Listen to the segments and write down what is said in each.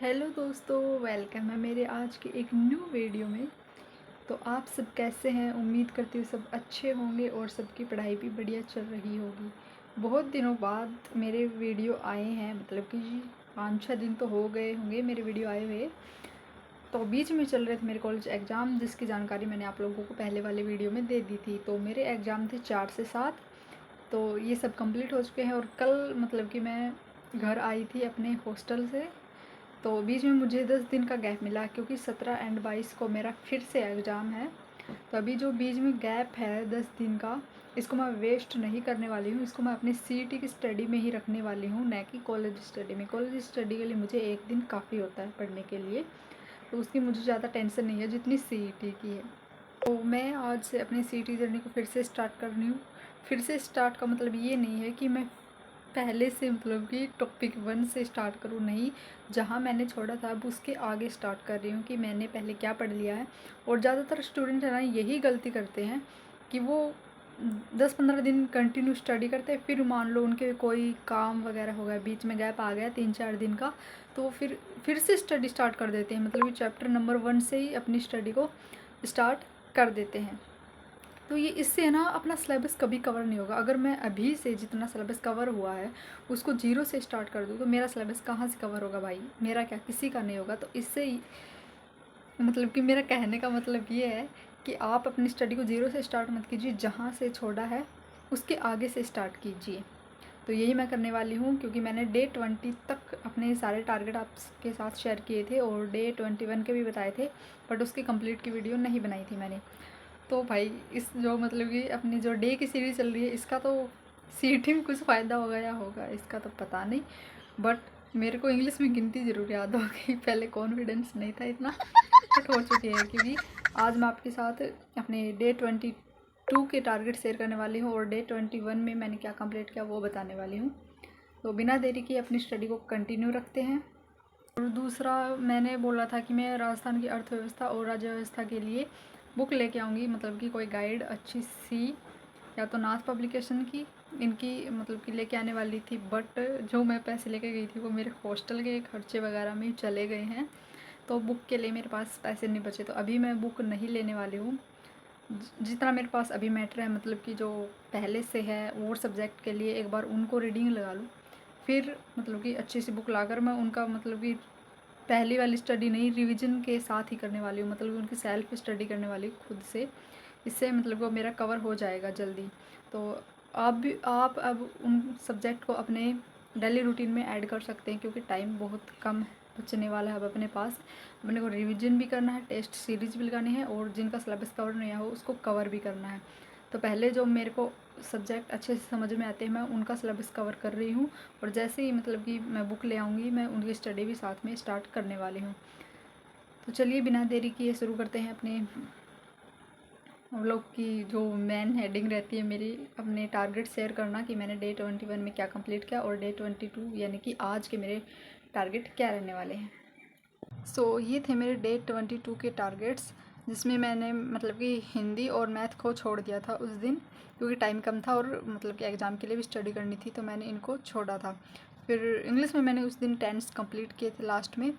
Hello दोस्तों, welcome है मेरे आज के एक न्यू वीडियो में। तो आप सब कैसे हैं? उम्मीद करती हूँ सब अच्छे होंगे और सबकी पढ़ाई भी बढ़िया चल रही होगी। बहुत दिनों बाद मेरे वीडियो आए हैं, मतलब कि 5-6 दिन तो हो गए होंगे मेरे वीडियो आए हुए। तो बीच में चल रहे थे मेरे कॉलेज एग्ज़ाम, जिसकी जानकारी मैंने आप लोगों को पहले वाले वीडियो में दे दी थी। तो मेरे एग्ज़ाम थे 4 से 7, तो ये सब कंप्लीट हो चुके हैं। और कल मतलब कि मैं घर आई थी अपने हॉस्टल से, तो बीच में मुझे 10 दिन का गैप मिला क्योंकि 17 एंड 22 को मेरा फिर से एग्ज़ाम है। तो अभी जो बीच में गैप है 10 दिन का, इसको मैं वेस्ट नहीं करने वाली हूँ। इसको मैं अपनी सीईटी की स्टडी में ही रखने वाली हूँ, न कि कॉलेज स्टडी में। कॉलेज स्टडी के लिए मुझे एक दिन काफ़ी होता है पढ़ने के लिए, तो उसकी मुझे ज़्यादा टेंशन नहीं है जितनी सीईटी की है। तो मैं आज से अपनी सीईटी जर्नी को फिर से स्टार्ट कर रही हूँ। फिर से स्टार्ट का मतलब ये नहीं है कि मैं पहले से मतलब कि टॉपिक 1 से स्टार्ट करूँ, नहीं। जहाँ मैंने छोड़ा था अब उसके आगे स्टार्ट कर रही हूँ कि मैंने पहले क्या पढ़ लिया है। और ज़्यादातर स्टूडेंट है ना, यही गलती करते हैं कि वो 10-15 दिन कंटिन्यू स्टडी करते हैं, फिर मान लो उनके कोई काम वगैरह हो गया, बीच में गैप आ गया 3-4 दिन का, तो फिर से स्टडी स्टार्ट कर देते हैं। मतलब कि चैप्टर नंबर 1 से ही अपनी स्टडी को स्टार्ट कर देते हैं। तो ये इससे है ना, अपना सिलेबस कभी कवर नहीं होगा। अगर मैं अभी से जितना सिलेबस कवर हुआ है उसको जीरो से स्टार्ट कर दूँ तो मेरा सिलेबस कहाँ से कवर होगा भाई? मेरा क्या, किसी का नहीं होगा। तो इससे मतलब कि मेरा कहने का मतलब ये है कि आप अपनी स्टडी को जीरो से स्टार्ट मत कीजिए, जहाँ से छोड़ा है उसके आगे से स्टार्ट कीजिए। तो यही मैं करने वाली हूँ, क्योंकि मैंने डे 20 तक अपने सारे टारगेट आपके साथ शेयर किए थे और डे 21 के भी बताए थे, बट उसकी कंप्लीट की वीडियो नहीं बनाई थी मैंने। तो भाई इस जो मतलब कि अपनी जो डे की सीरीज़ चल रही है, इसका तो सीईटी में कुछ फ़ायदा होगा या होगा इसका तो पता नहीं, बट मेरे को इंग्लिश में गिनती ज़रूर याद हो गई। पहले कॉन्फिडेंस नहीं था इतना, बट हो चुकी है। क्योंकि आज मैं आपके साथ अपने डे 22 के टारगेट शेयर करने वाली हूँ और डे 21 में मैंने क्या कंप्लीट किया वो बताने वाली हूँ। तो बिना देरी के अपनी स्टडी को कंटिन्यू रखते हैं। और दूसरा, मैंने बोला था कि मैं राजस्थान की अर्थव्यवस्था और राज्य व्यवस्था के लिए बुक लेके आऊँगी, मतलब कि कोई गाइड अच्छी सी, या तो नाथ पब्लिकेशन की, इनकी मतलब कि लेके आने वाली थी। बट जो मैं पैसे लेके गई थी वो मेरे हॉस्टल के खर्चे वगैरह में चले गए हैं, तो बुक के लिए मेरे पास पैसे नहीं बचे। तो अभी मैं बुक नहीं लेने वाली हूँ। जितना मेरे पास अभी मैटर है, मतलब कि जो पहले से है और सब्जेक्ट के लिए एक बार उनको रीडिंग लगा लूँ, फिर मतलब कि अच्छी सी बुक लाकर मैं उनका मतलब कि पहली वाली स्टडी नहीं, रिवीजन के साथ ही करने वाली हूँ। मतलब उनकी सेल्फ स्टडी करने वाली हूँ खुद से। इससे मतलब वो मेरा कवर हो जाएगा जल्दी। तो आप अब उन सब्जेक्ट को अपने डेली रूटीन में ऐड कर सकते हैं, क्योंकि टाइम बहुत कम बचने वाला है अब अपने पास। अपने को रिवीजन भी करना है, टेस्ट सीरीज भी लगानी है, और जिनका सिलेबस कवर नहीं हो उसको कवर भी करना है। तो पहले जो मेरे को सब्जेक्ट अच्छे से समझ में आते हैं मैं उनका सिलेबस कवर कर रही हूँ, और जैसे ही मतलब कि मैं बुक ले आऊँगी मैं उनकी स्टडी भी साथ में स्टार्ट करने वाली हूँ। तो चलिए बिना देरी किए शुरू करते हैं अपने हम लोग की जो मेन हेडिंग रहती है मेरी, अपने टारगेट शेयर करना कि मैंने डे 21 में क्या कंप्लीट किया और डे 22 यानी कि आज के मेरे टारगेट क्या रहने वाले हैं। ये थे मेरे डे 22 के टारगेट्स, जिसमें मैंने मतलब कि हिंदी और मैथ को छोड़ दिया था उस दिन, क्योंकि टाइम कम था और मतलब कि एग्ज़ाम के लिए भी स्टडी करनी थी, तो मैंने इनको छोड़ा था। फिर इंग्लिश में मैंने उस दिन टेंस कंप्लीट किए थे लास्ट में,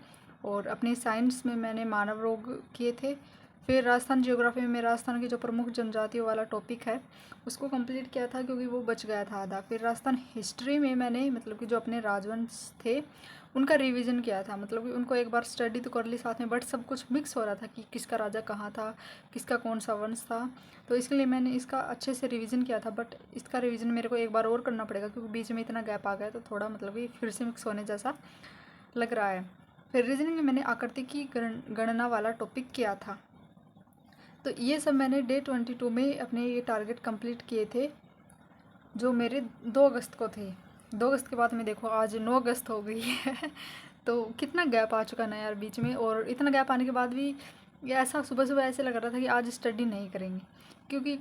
और अपनी साइंस में मैंने मानव रोग किए थे। फिर राजस्थान जियोग्राफी में मैं राजस्थान की जो प्रमुख जनजातियों वाला टॉपिक है उसको कंप्लीट किया था, क्योंकि वो बच गया था आधा। फिर राजस्थान हिस्ट्री में मैंने मतलब कि जो अपने राजवंश थे उनका रिवीजन किया था, मतलब कि उनको एक बार स्टडी तो कर ली साथ में, बट सब कुछ मिक्स हो रहा था कि किसका राजा कहाँ था, किसका कौन सा वंश था। तो इसके लिए मैंने इसका अच्छे से रिवीजन किया था, बट इसका रिवीजन मेरे को एक बार और करना पड़ेगा, क्योंकि बीच में इतना गैप आ गया, तो थोड़ा मतलब कि फिर से मिक्स होने जैसा लग रहा है। फिर रीजनिंग में मैंने आकृति की गणना वाला टॉपिक किया था। तो ये सब मैंने डे 22 में अपने ये टारगेट कंप्लीट किए थे, जो मेरे 2 अगस्त को थे। 2 अगस्त के बाद में देखो आज 9 अगस्त हो गई है। तो कितना गैप आ चुका ना यार बीच में। और इतना गैप आने के बाद भी ये ऐसा सुबह सुबह ऐसे लग रहा था कि आज स्टडी नहीं करेंगे, क्योंकि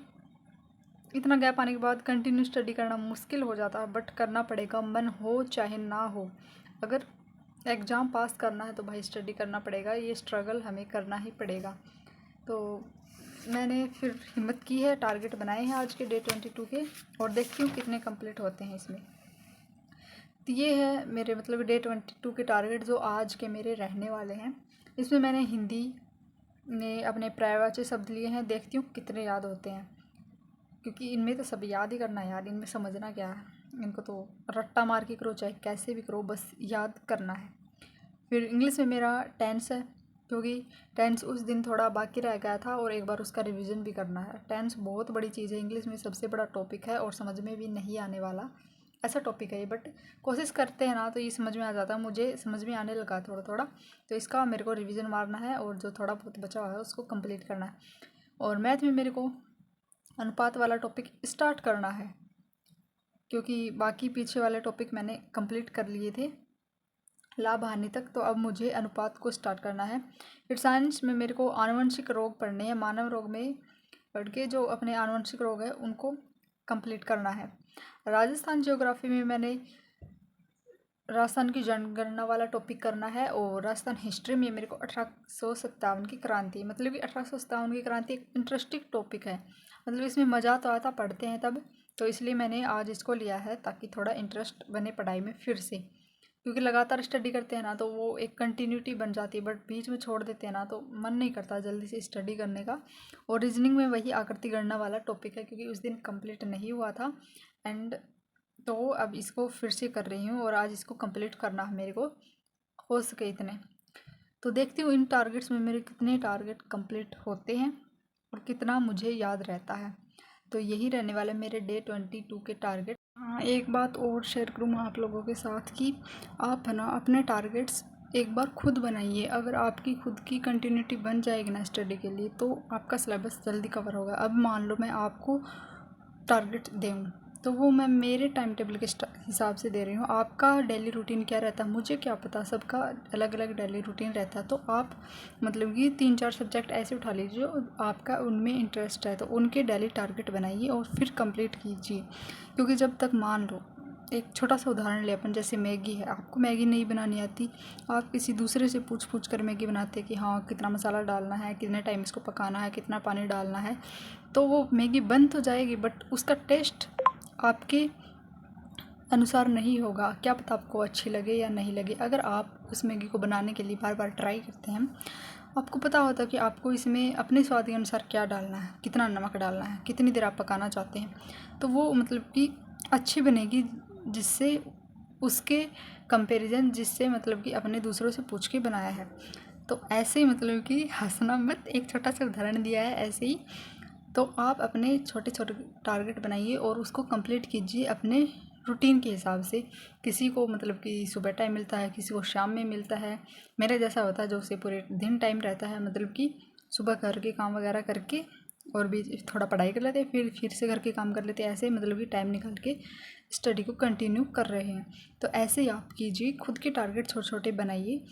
इतना गैप आने के बाद कंटिन्यू स्टडी करना मुश्किल हो जाता है, बट करना पड़ेगा, मन हो चाहे ना हो। अगर एग्ज़ाम पास करना है तो भाई स्टडी करना पड़ेगा, ये स्ट्रगल हमें करना ही पड़ेगा। तो मैंने फिर हिम्मत की है, टारगेट बनाए हैं आज के डे 22 के, और देखती हूँ कितने कंप्लीट होते हैं इसमें। तो ये है मेरे मतलब डे 22 के टारगेट जो आज के मेरे रहने वाले हैं। इसमें मैंने हिंदी में अपने पर्यायवाची शब्द लिए हैं, देखती हूँ कितने याद होते हैं, क्योंकि इनमें तो सब याद ही करना है यार, इनमें समझना क्या है, इनको तो रट्टा मार के करो चाहे कैसे भी करो, बस याद करना है। फिर इंग्लिश में मेरा टेंस है, क्योंकि टेंस उस दिन थोड़ा बाकी रह गया था और एक बार उसका रिवीजन भी करना है। टेंस बहुत बड़ी चीज़ है, इंग्लिश में सबसे बड़ा टॉपिक है और समझ में भी नहीं आने वाला ऐसा टॉपिक है ये, बट कोशिश करते हैं ना तो ये समझ में आ जाता है, मुझे समझ में आने लगा थोड़ा थोड़ा। तो इसका मेरे को रिवीजन मारना है और जो थोड़ा बहुत बचा हुआ है उसको कंप्लीट करना है। और मैथ में मेरे को अनुपात वाला टॉपिक स्टार्ट करना है, क्योंकि बाकी पीछे वाले टॉपिक मैंने कंप्लीट कर लिए थे लाभ हानि तक, तो अब मुझे अनुपात को स्टार्ट करना है। फिर साइंस में मेरे को आनुवंशिक रोग पढ़ने हैं, मानव रोग में पढ़ के जो अपने आनुवंशिक रोग है उनको कंप्लीट करना है। राजस्थान ज्योग्राफी में मैंने राजस्थान की जनगणना वाला टॉपिक करना है। और राजस्थान हिस्ट्री में मेरे को 1857 की क्रांति, मतलब कि 1857 की क्रांति एक इंटरेस्टिंग टॉपिक है, मतलब इसमें मज़ा तो आता पढ़ते हैं तब, तो इसलिए मैंने आज इसको लिया है ताकि थोड़ा इंटरेस्ट बने पढ़ाई में फिर से, क्योंकि लगातार स्टडी करते हैं ना तो वो एक कंटिन्यूटी बन जाती है, बट बीच में छोड़ देते हैं ना तो मन नहीं करता जल्दी से स्टडी करने का। और रीजनिंग में वही आकृति गणना वाला टॉपिक है, क्योंकि उस दिन कंप्लीट नहीं हुआ था एंड तो अब इसको फिर से कर रही हूँ और आज इसको कंप्लीट करना है मेरे को, हो सके इतने। तो देखती हूँ इन टारगेट्स में मेरे कितने टारगेट कंप्लीट होते हैं और कितना मुझे याद रहता है। तो यही रहने वाले मेरे डे 22 के टारगेट। हाँ, एक बात और शेयर करूँ आप लोगों के साथ कि आप है ना अपने टारगेट्स एक बार खुद बनाइए। अगर आपकी खुद की कंटिन्यूटी बन जाएगी ना स्टडी के लिए तो आपका सिलेबस जल्दी कवर होगा। अब मान लो मैं आपको टारगेट दूँ तो वो मैं मेरे टाइम टेबल के हिसाब से दे रही हूँ। आपका डेली रूटीन क्या रहता है मुझे क्या पता, सबका अलग अलग डेली रूटीन रहता है। तो आप मतलब कि 3-4 सब्जेक्ट ऐसे उठा लीजिए जो आपका उनमें इंटरेस्ट है, तो उनके डेली टारगेट बनाइए और फिर कंप्लीट कीजिए। क्योंकि जब तक मान लो एक छोटा सा उदाहरण ले अपन, जैसे मैगी है, आपको मैगी नहीं बनानी आती, आप किसी दूसरे से पूछ कर मैगी बनाते कि हाँ कितना मसाला डालना है, कितने टाइम इसको पकाना है, कितना पानी डालना है, तो वो मैगी बन तो जाएगी बट उसका टेस्ट आपके अनुसार नहीं होगा। क्या पता आपको अच्छी लगे या नहीं लगे। अगर आप उस मैगी को बनाने के लिए बार बार ट्राई करते हैं, आपको पता होता है कि आपको इसमें अपने स्वाद के अनुसार क्या डालना है, कितना नमक डालना है, कितनी देर आप पकाना चाहते हैं, तो वो मतलब कि अच्छी बनेगी, जिससे उसके कंपैरिजन जिससे मतलब कि अपने दूसरों से पूछ के बनाया है। तो ऐसे ही मतलब कि हंसना मत, एक छोटा सा उदाहरण दिया है ऐसे ही। तो आप अपने छोटे छोटे टारगेट बनाइए और उसको कंप्लीट कीजिए अपने रूटीन के हिसाब से। किसी को मतलब कि सुबह टाइम मिलता है, किसी को शाम में मिलता है, मेरे जैसा होता है जो उसे पूरे दिन टाइम रहता है, मतलब कि सुबह घर के काम वगैरह करके और भी थोड़ा पढ़ाई कर लेते हैं, फिर से घर के काम कर लेते हैं, ऐसे मतलब कि टाइम निकाल के स्टडी को कंटिन्यू कर रहे हैं। तो ऐसे ही आप कीजिए, खुद के टारगेट छोटे छोटे बनाइए।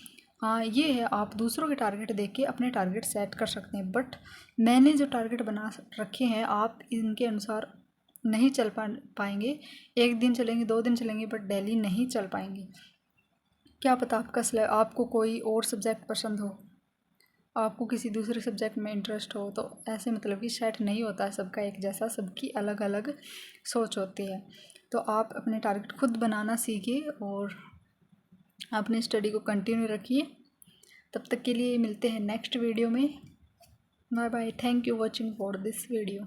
हाँ ये है, आप दूसरों के टारगेट देख के अपने टारगेट सेट कर सकते हैं, बट मैंने जो टारगेट बना रखे हैं आप इनके अनुसार नहीं चल पाएंगे। एक दिन चलेंगे, 2 दिन चलेंगे, बट डेली नहीं चल पाएंगे। क्या पता आपको कोई और सब्जेक्ट पसंद हो, आपको किसी दूसरे सब्जेक्ट में इंटरेस्ट हो, तो ऐसे मतलब कि सेट नहीं होता है सबका एक जैसा, सबकी अलग अलग सोच होती है। तो आप अपने टारगेट खुद बनाना सीखिए और अपनी स्टडी को कंटिन्यू रखिए। तब तक के लिए मिलते हैं नेक्स्ट वीडियो में। Bye bye, thank you watching for this video.